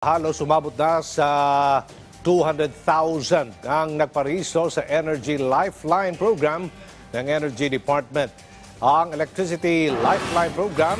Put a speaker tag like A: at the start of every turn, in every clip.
A: Halos umabot na sa 200,000 ang nagparehistro sa Energy Lifeline Program ng Energy Department. Ang Electricity Lifeline Program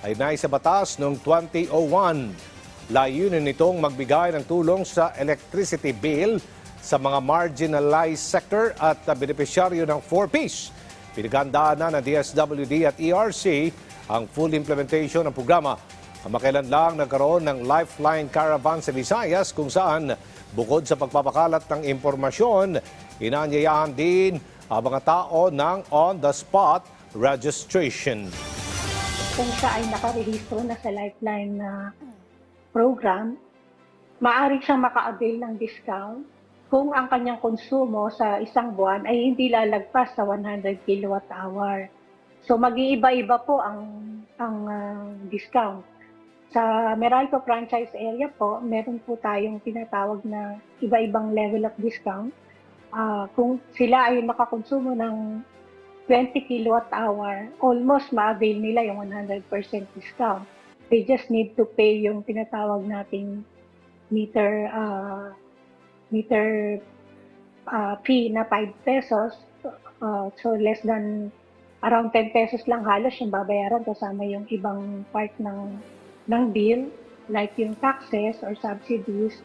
A: ay naisabatas noong 2001. Layunin nitong magbigay ng tulong sa electricity bill sa mga marginalized sector at benepisyaryo ng 4Ps. Pinaghandaan na ng DSWD at ERC ang full implementation ng programa. Makailan lang nagkaroon ng Lifeline Caravan sa Visayas kung saan bukod sa pagpapakalat ng impormasyon, inanyayahan din ang mga tao ng on-the-spot registration.
B: Kung siya ay nakarehistro na sa Lifeline program, maaari siyang maka-avail ng discount kung ang kanyang konsumo sa isang buwan ay hindi lalagpas sa 100 kilowatt-hour. So mag-iiba-iba po ang discount. Sa Meralco franchise area po, meron po tayong tinatawag na iba-ibang level of discount. Kung sila ay nakakonsumo ng 20 kilowatt-hour, almost ma-avail nila yung 100% discount. They just need to pay yung tinatawag nating meter fee na 5 pesos. So less than around 10 pesos lang halos yung babayaran kasama yung ibang part ng bill, like yung taxes or subsidies.